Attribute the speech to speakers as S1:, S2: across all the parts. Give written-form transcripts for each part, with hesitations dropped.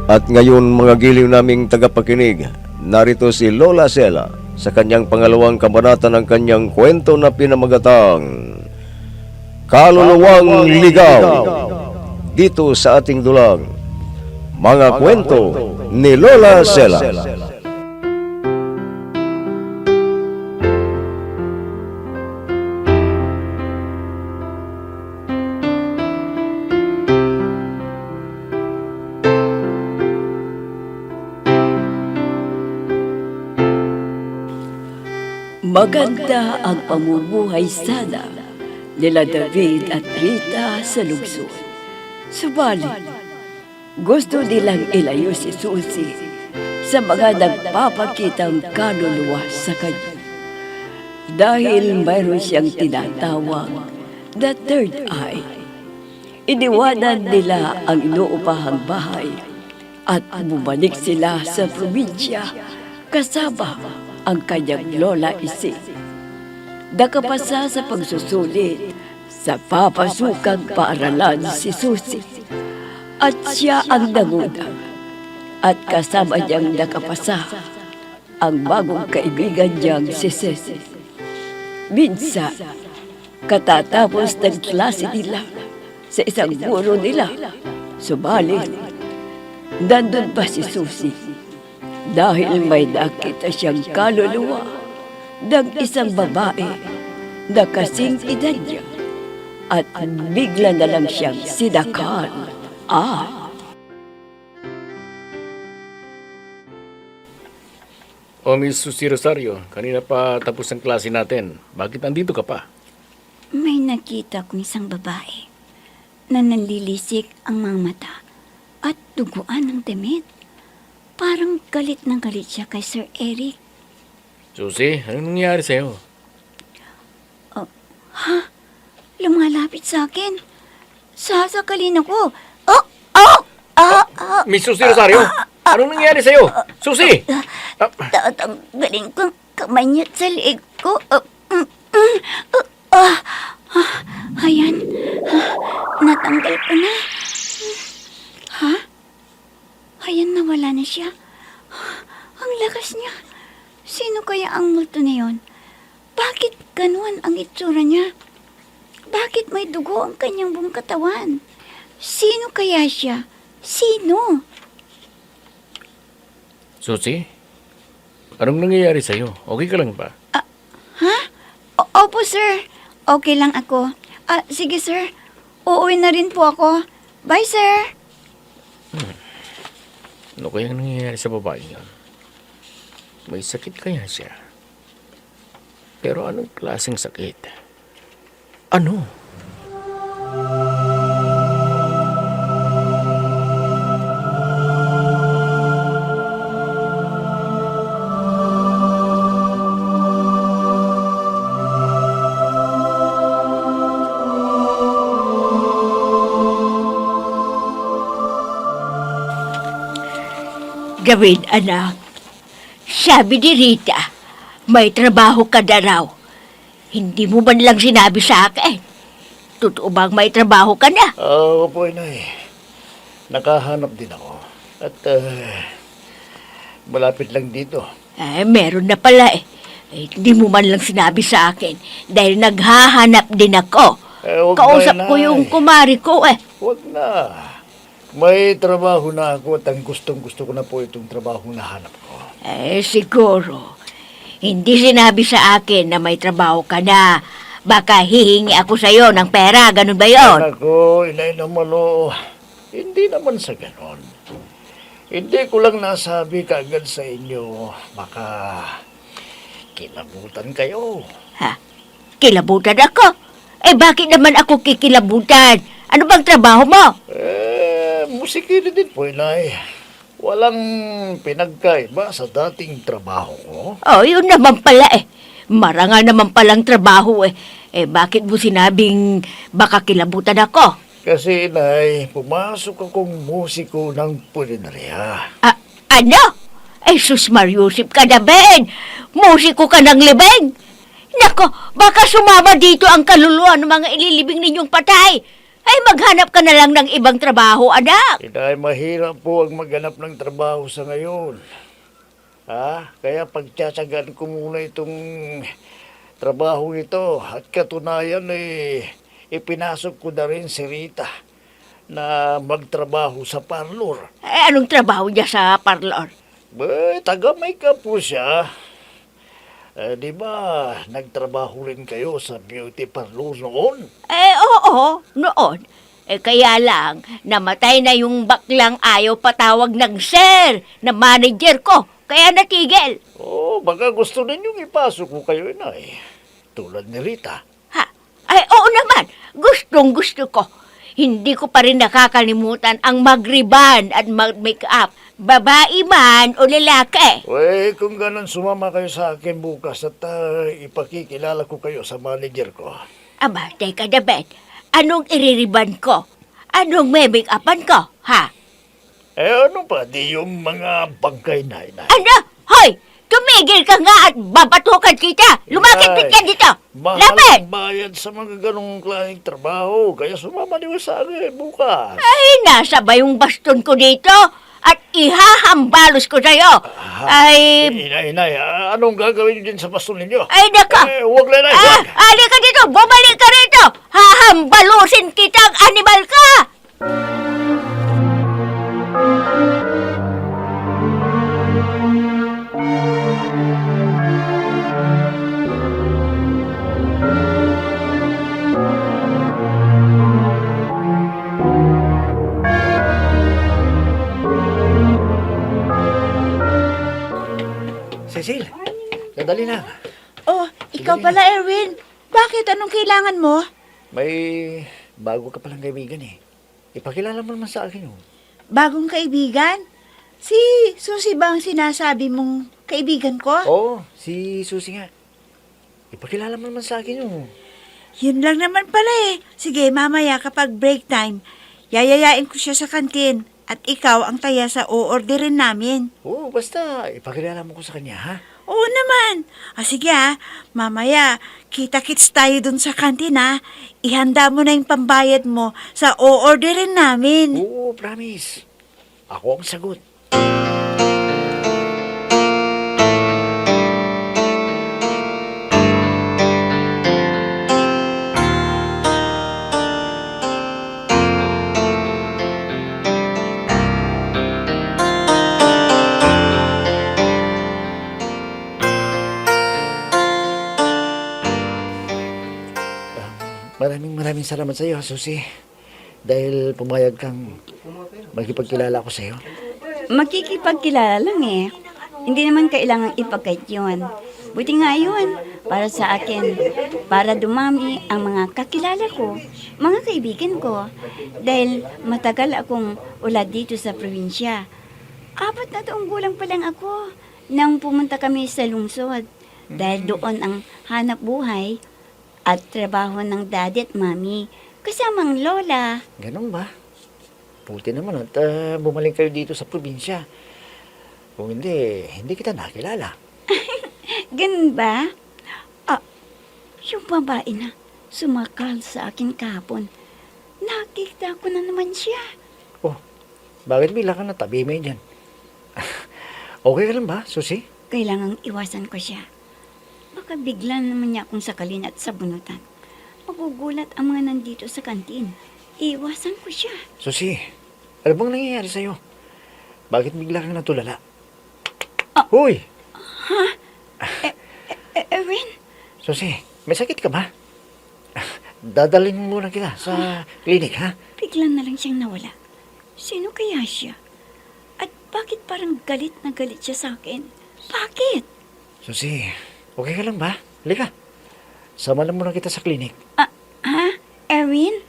S1: At ngayon mga giliw naming tagapakinig, narito si Lola Sela sa kanyang pangalawang kabanata ng kanyang kwento na pinamagatang Kaluluwang Ligaw, dito sa ating dulang Mga Kwento ni Lola Sela.
S2: Maganda ang pamumuhay sana nila David at Rita sa lungsod. Subalit, gusto nilang ilayo si Susie sa mga nagpapakitang kaluluwa sa kanya. Dahil mayroon siyang tinatawag na third eye. Iniwanan nila ang inuupahang bahay at bumalik sila sa probinsya kasama ang kanyang lola isi. Nakapasa sa pagsusulit sa papasukang paaralan si Susie at siya ang nanguna at kasama niyang nakapasa ang bagong kaibigan niyang si Ceci. Minsan, katatapos ng klase nila sa isang guro nila, subalit, nandun pa si Susie dahil may nakita siyang kaluluwa ng isang babae na kasing edad niya at bigla na lang siyang sinakal.
S3: O Miss Susie Rosario, kanina pa tapos ang klase natin. Bakit nandito ka pa?
S4: May nakita kong isang babae na nanlilisik ang mga mata at duguan ng damit. Parang galit na galit siya kay Sir Eric.
S3: Susie, anong nangyari sa'yo?
S4: Lumalapit sa akin. Sasakalin ako.
S3: Miss Susie Rosario, anong nangyari sa'yo? Susie!
S4: Tatanggalin ko ang kamay niya sa leeg ko. Ayan. Natanggal ko na. Ayan, nawala na siya. Ang lakas niya. Sino kaya ang multo na yun? Bakit ganun ang itsura niya? Bakit may dugo ang kanyang buong katawan? Sino kaya siya? Sino?
S3: Susie, anong nangyayari sa'yo? Okay ka lang ba?
S4: Opo, sir. Okay lang ako. Sige, sir. Uuwi na rin po ako. Bye, sir.
S3: Ano kaya nangyayari sa babae niya? May sakit kaya siya? Pero anong klaseng sakit? Ano?
S2: David, anak, sabi ni Rita, may trabaho ka na raw. Hindi mo man lang sinabi sa akin. Totoo bang may trabaho ka na?
S5: Opo, inay. Nakahanap din ako. At malapit lang dito.
S2: Meron na pala eh. Hindi mo man lang sinabi sa akin dahil naghahanap din ako.
S5: Huwag
S2: Kausap
S5: na,
S2: ko
S5: inay.
S2: yung kumari ko eh.
S5: Huwag na. May trabaho na ako at ang gustong-gusto ko na po itong trabaho na hanap ko.
S2: Siguro. Hindi sinabi sa akin na may trabaho ka na. Baka hihingi ako sa'yo ng pera, ganun ba yun?
S5: Anak ko, inay naman o. Hindi naman sa ganon. Hindi ko lang nasabi kaagad sa inyo. Baka kilabutan kayo.
S2: Kilabutan ako? Bakit naman ako kikilabutan? Ano bang trabaho mo?
S5: Musikili din po, inay. Walang pinagkaiba sa dating trabaho ko.
S2: Yun naman pala eh. Marangal naman palang trabaho eh. Bakit mo sinabing baka kilabutan ako?
S5: Kasi, inay, pumasok akong musiko ng pulinarya.
S2: Ano? Sus Mariusip ka na, Ben. Musiko ka ng libing. Nako, baka sumama dito ang kaluluwa ng mga ililibing ninyong patay. Ay, maghanap ka na lang ng ibang trabaho, anak.
S5: Inay, mahirap po ang maghanap ng trabaho sa ngayon. Kaya pagtsatsagaan ko muna itong trabaho ito. At katunayan ipinasok ko na rin si Rita na magtrabaho sa parlor.
S2: Eh, anong trabaho niya sa parlor?
S5: Taga-makeup po siya. Di ba, nagtrabaho rin kayo sa beauty parlor noon?
S2: Eh, oo, noon. Eh, kaya lang, namatay na yung baklang ayaw patawag ng sir na manager ko. Kaya natigil.
S5: Baka gusto ninyong ipasok ko kayo, inay. Tulad ni Rita.
S2: Ha? Ay, oo naman. Gustong gusto ko. Hindi ko pa rin nakakalimutan ang mag-ribbon at mag-makeup. Babae man o lalaki.
S5: Kung ganun, sumama kayo sa akin bukas at ipakikilala ko kayo sa manager ko.
S2: Aba, teka David. Anong iririban ko? Anong may make-upan ko? Ha?
S5: Ano pa, di yung mga bangkay na, inay?
S2: Ano? Hoy! Tumigil ka nga at babatukan kita! Lumakit ka dito!
S5: Mahal
S2: Lapit!
S5: ang bayad sa mga ganong klaseng trabaho, kaya sumama niyo sa akin bukas.
S2: Ay, nasa ba yung baston ko dito? At ihahambalos ko sa'yo! Ay...
S5: Inay, anong gagawin niyo din sa baston ninyo?
S2: Ay, naka!
S5: Huwag na, inay, huwag!
S2: Ali ka dito! Bumalik ka rito! Hahambalusin kitang animal ka!
S5: Cecil, sandali lang.
S4: Oh, ikaw pala, Erwin. Bakit? Anong kailangan mo?
S5: May bago ka palang kaibigan eh. Ipakilala mo naman sa akin yun.
S4: Bagong kaibigan? Si Susi ba ang sinasabi mong kaibigan ko?
S5: Oo, si Susi nga. Ipakilala mo naman sa akin yun.
S4: Yun lang naman pala eh. Sige, mamaya kapag break time, yayayain ko siya sa kantin. At ikaw ang taya sa o-orderin namin.
S5: Oo, basta ipakilala mo ko sa kanya, ha?
S4: Oo naman. Sige mamaya, kita-kits tayo dun sa kantin Ihanda mo na yung pambayad mo sa o-orderin namin.
S5: Oo, promise. Ako ang sagot. Maraming salamat sa iyo, Susi. Dahil pumayag kang magkipagkilala ko sa iyo.
S6: Makikipagkilala lang eh. Hindi naman kailangang ipagkait yun. Buti nga yun, para sa akin. Para dumami ang mga kakilala ko, mga kaibigan ko. Dahil matagal akong ulad dito sa probinsya. 4 na taong gulang pa lang ako nang pumunta kami sa lungsod. Dahil doon ang hanap buhay at trabaho ng daddy at mami. Kasamang lola.
S5: Ganun ba? Buti naman at bumalik kayo dito sa probinsya. Kung hindi kita nakilala.
S6: Ganun ba? Yung babae na sumakal sa akin kahapon. Nakita ko na naman siya.
S5: Oh, bakit bigla ka natabi mo dyan? Okay ka lang ba, Susi?
S6: Kailangang iwasan ko siya. Baka bigla naman niya akong sakalin at sabunutan. Magugulat ang mga nandito sa kantin. Iwasan ko siya.
S5: Susi, ano bang nangyayari sa'yo? Bakit bigla kang natulala? Hoy!
S6: Erwin?
S5: Susi, may sakit ka ba? Dadalhin mo muna kita sa klinik, ha?
S6: Bigla na lang siyang nawala. Sino kaya siya? At bakit parang galit na galit siya sa akin? Bakit?
S5: Susi, okay ka lang ba? Halika. Sama na muna kita sa klinik.
S6: Erwin?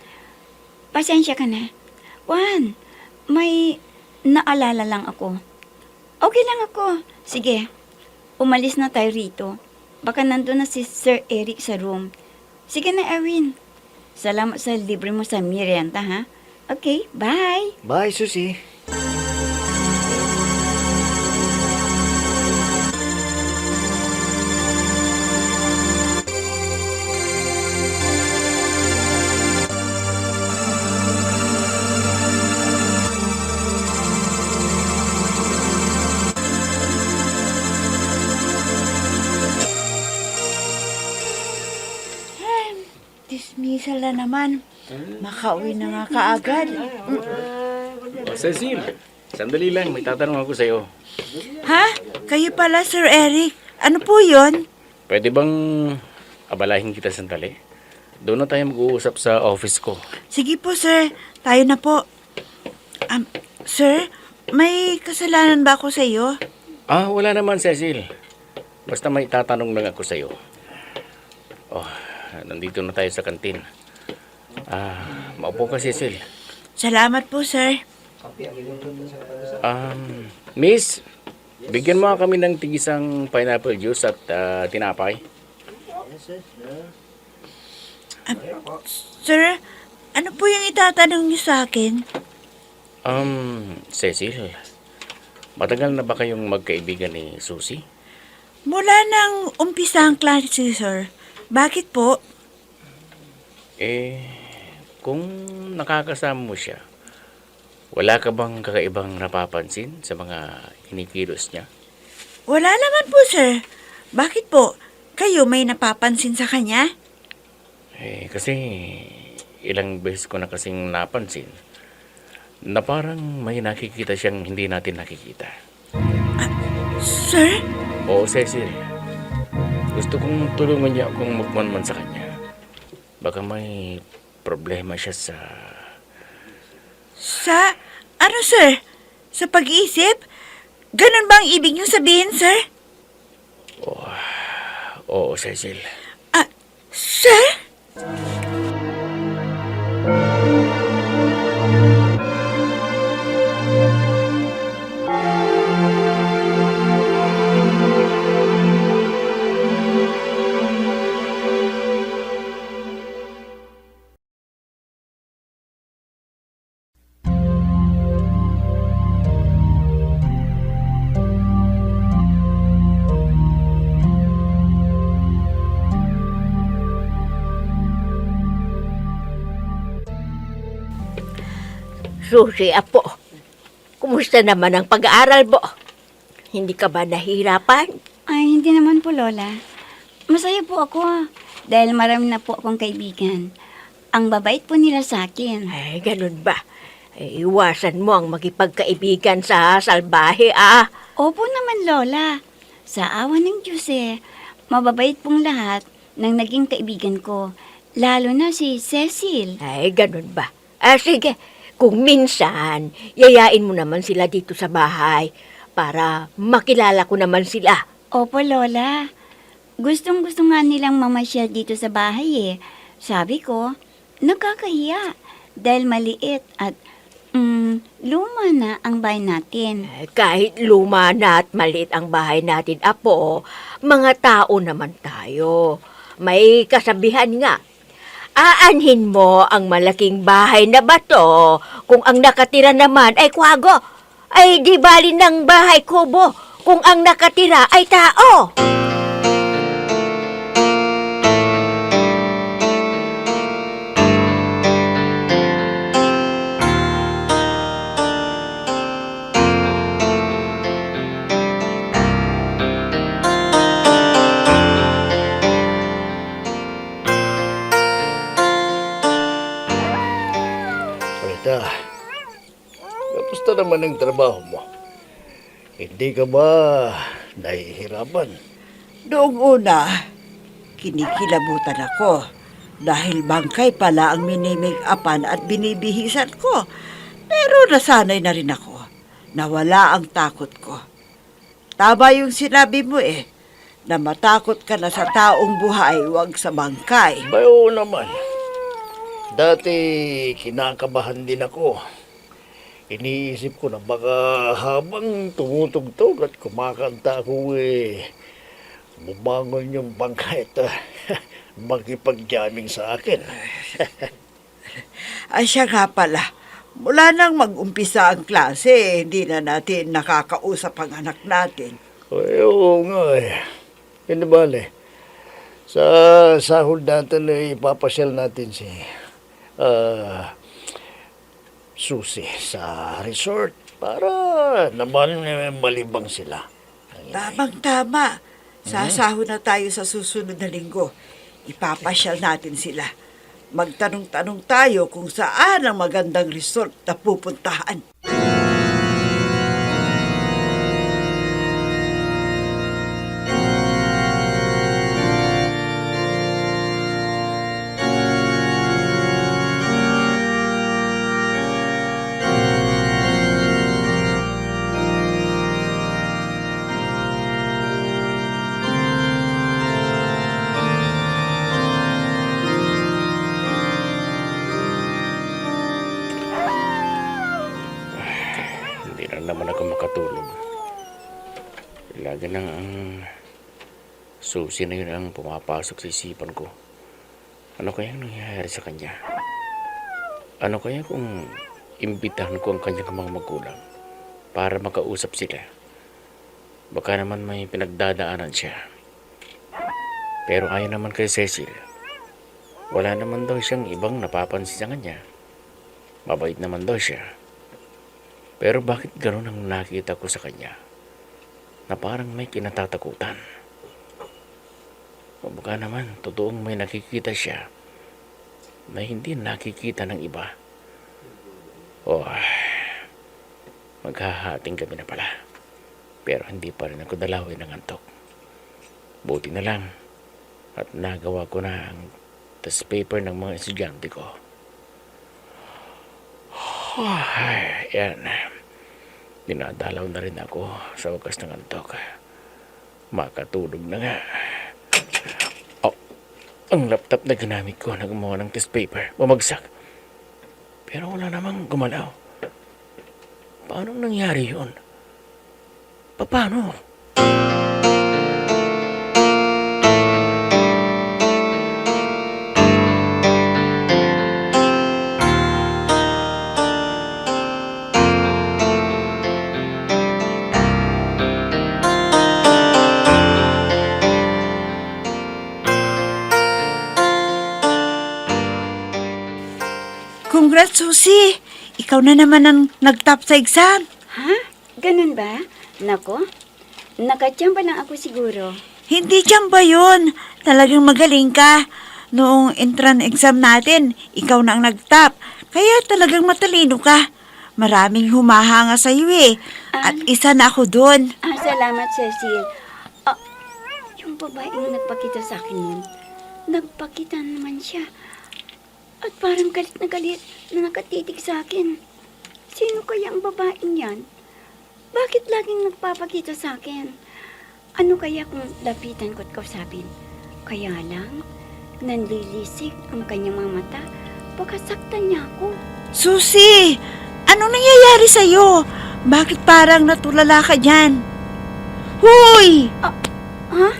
S6: Pasensya ka na. Juan, may naalala lang ako. Okay lang ako. Sige, umalis na tayo rito. Baka nandun na si Sir Eric sa room. Sige na, Erwin. Salamat sa libre mo sa merienda, ha? Okay, bye.
S5: Bye, Susi.
S4: Hazel na naman. Makauwi na nga kaagad.
S3: Cecil, sandali lang. May tatanong ako sa'yo.
S7: Ha? Kayo pala, Sir Eric. Ano po yon?
S3: Pwede bang abalahin kita sandali? Doon na tayo mag-uusap sa office ko.
S7: Sige po, sir. Tayo na po. Sir, may kasalanan ba ako sa iyo?
S3: Wala naman, Cecil. Basta may tatanong lang ako sa'yo. Nandito na tayo sa kantin. Maupo ka, Cecil.
S7: Salamat po, sir.
S3: Miss, bigyan mo kami ng tigisang pineapple juice at tinapay.
S7: Sir, ano po yung itatanong niyo sa akin?
S3: Cecil, matagal na ba kayong magkaibigan ni Susie?
S7: Mula nang umpisa ang klase, sir. Bakit po?
S3: Kung nakakasama mo siya, wala ka bang kakaibang napapansin sa mga kinikilos niya?
S7: Wala naman po, sir. Bakit po? Kayo may napapansin sa kanya?
S3: Kasi ilang beses ko na kasing napansin na parang may nakikita siyang hindi natin nakikita.
S7: Sir?
S3: Oo, Cecil. Gusto kong tulungan niya akong magmanman sa kanya. Baka may problema siya sa...
S7: Sa... Ano, sir? Sa pag-iisip? Ganun ba ang ibig niyong sabihin, sir?
S3: Oo, Cecil.
S7: Sir?
S2: Susi, apo. Kumusta naman ang pag-aaral mo? Hindi ka ba nahihirapan?
S6: Ay, hindi naman po, Lola. Masaya po ako dahil marami na po akong kaibigan. Ang babait po nila sa akin.
S2: Ay, ganun ba? Iwasan mo ang makipagkaibigan sa salbahe,
S6: Opo naman, Lola. Sa awa ng Diyos mababait pong lahat ng naging kaibigan ko. Lalo na si Cecil.
S2: Ay, ganun ba? Sige. Kung minsan, yayain mo naman sila dito sa bahay para makilala ko naman sila.
S6: Opo, Lola. Gustong-gusto nga nilang mamasyal dito sa bahay Sabi ko, nakakahiya dahil maliit at luma na ang bahay natin.
S2: Kahit luma na at maliit ang bahay natin, apo, mga tao naman tayo. May kasabihan nga, aanhin mo ang malaking bahay na bato kung ang nakatira naman ay kwago. Ay di bali ng bahay kubo kung ang nakatira ay tao.
S5: Kamusta naman ang trabaho mo? Hindi ka ba nahihirapan?
S7: Noong una, kinikilabutan ako dahil bangkay pala ang minimake-upan at binibihisan ko. Pero nasanay na rin ako. Nawala ang takot ko. Tama yung sinabi mo na matakot ka na sa taong buhay, wag sa bangkay.
S5: Oo naman. Dati kinakabahan din ako. Iniisip ko na baka habang tumutugtog at kumakanta ako bumangon yung bangkay at makipag-jamming sa akin.
S7: Ay siya nga pala, mula nang mag-umpisa ang klase, hindi na natin nakakausap ang anak natin.
S5: Oo nga Hindi bale. Sa sahod natin ipapasyal natin si Susie sa resort para naman malibang sila.
S7: Tamang-tama. Sasahod na tayo sa susunod na linggo. Ipapasyal natin sila. Magtanong-tanong tayo kung saan ang magandang resort na pupuntahan.
S3: Hindi na naman ako makatulog. Lagi nang ang susi na yun ang pumapasok sa isipan ko. Ano kaya nangyayari sa kanya? Ano kaya kung imbitahan ko ang kanyang mga magulang para makausap sila? Baka naman may pinagdadaanan siya. Pero ayon naman kay Cecil, wala naman daw siyang ibang napapansin sa kanya. Mabait naman daw siya. Pero bakit gano'n ang nakita ko sa kanya? Na parang may kinatatakutan. O baka naman, totoong may nakikita siya na hindi nakikita ng iba. O, maghahating gabi na pala. Pero hindi pa rin ako dalawin ng antok. Buti na lang at nagawa ko na ang test paper ng mga estudyante ko. Yan. Dinadalaw na rin ako sa wakas ng antok. Makatulog na nga. Oh, ang laptop na ginamit ko na gumawa ng test paper, bumagsak. Pero wala namang gumalaw. Paano nangyari yun? Paano?
S7: Congrats, Susie! Ikaw na naman ang nag-top sa exam.
S6: Ha? Ganun ba? Nako, nakachamba lang ako siguro.
S7: Hindi dyan ba yun? Talagang magaling ka. Noong entrance exam natin, ikaw na ang nag-top. Kaya talagang matalino ka. Maraming humahanga sa iyo eh. At isa na ako doon.
S6: Salamat, Cecil. Yung babaeng nagpakita sa akin nun, nagpakita naman siya. At parang galit na nakatitig sa akin. Sino kaya ang babaeng yan? Bakit laging nagpapakita sa akin? Ano kaya kung lapitan ko at kausapin? Kaya lang, nanlilisik ang kanyang mga mata. Baka saktan niya ako.
S7: Susie! Anong nangyayari sa'yo? Bakit parang natulala ka dyan? Huy!
S6: Ha?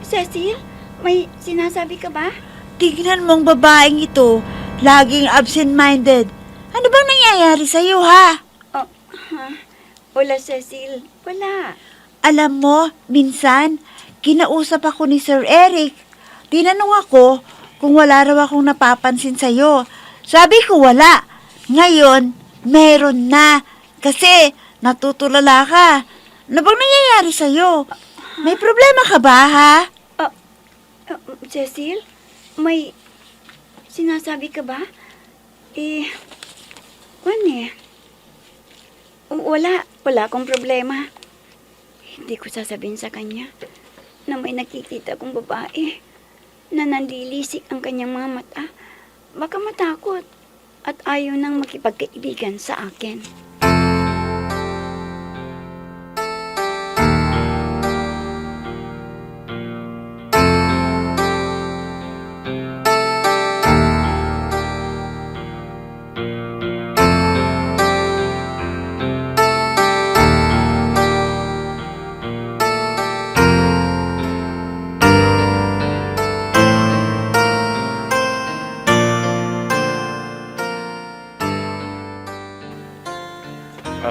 S6: Cecil? May sinasabi ka ba?
S7: Tignan mong babaeng ito. Laging absent-minded. Ano bang nangyayari sa'yo, ha?
S6: Wala, Cecil. Wala.
S7: Alam mo, minsan, kinausap ako ni Sir Eric. Tinanong ako kung wala raw akong napapansin sa'yo. Sabi ko wala. Ngayon, meron na. Kasi, natutulala ka. Ano bang nangyayari sa'yo? May problema ka ba, ha?
S6: Cecil? May sinasabi ka ba? Wala akong problema. Hindi ko sasabihin sa kanya na may nakikita kong babae na nanlilisik ang kanyang mga mata. Baka matakot at ayaw nang makipagkaibigan sa akin.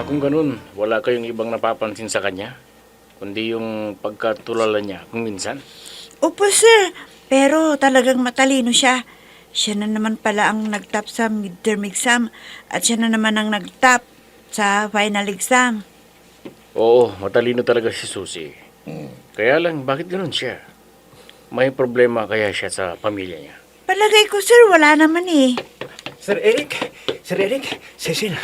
S3: Kung ganun, wala kayong ibang napapansin sa kanya? Kundi yung pagkatulala niya kung minsan?
S7: Opo, sir. Pero talagang matalino siya. Siya na naman pala ang nag-top sa midterm exam at siya na naman ang nag-top sa final exam.
S3: Oo, matalino talaga si Susie. Kaya lang, bakit ganun siya? May problema kaya siya sa pamilya niya?
S7: Palagay ko, sir, wala naman eh.
S5: Sir Eric, Cecil,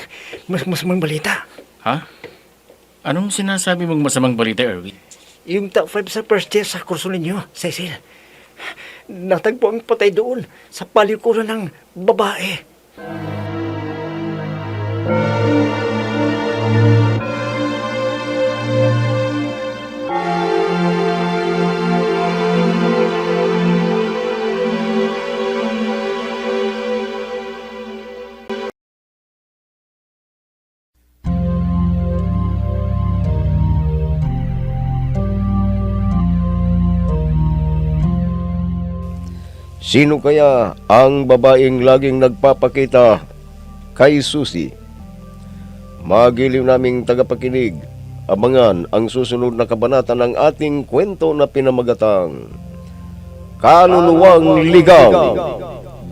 S5: mas masamang balita.
S3: Ha? Anong sinasabi mong masamang balita, Erwin?
S5: Yung top 5 sa first year sa kurso ninyo, Cecil. Natagpo ang patay doon sa palikuran ng babae.
S1: Sino kaya ang babaeng laging nagpapakita kay Susi? Magiliw naming tagapakinig, abangan ang susunod na kabanata ng ating kwento na pinamagatang Kaluluwang Ligaw,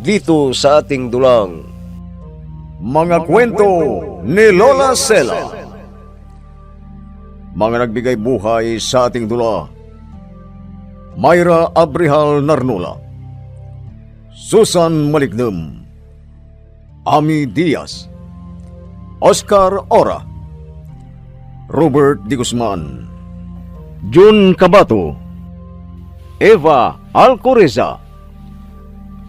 S1: dito sa ating dulang Mga Kwento ni Lola Sela. Mga nagbigay buhay sa ating dula: Myra Abrihal Narnula, Susan Malignem, Ami Diaz, Oscar Ora, Robert Di Guzman, Jun Cabato, Eva Alcoreza.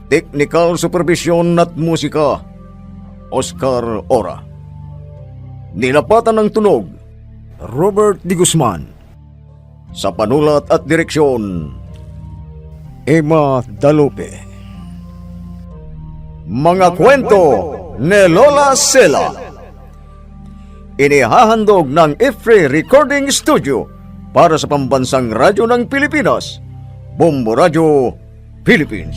S1: Technical Supervision at Musika, Oscar Ora. Nilapatan ng tunog, Robert Di Guzman. Sa panulat at direksyon, Emma Dalupe. Mga kwento ni Lola Sela. Inihahandog ng IFRE Recording Studio para sa pambansang radyo ng Pilipinas, Bombo Radio, Philippines.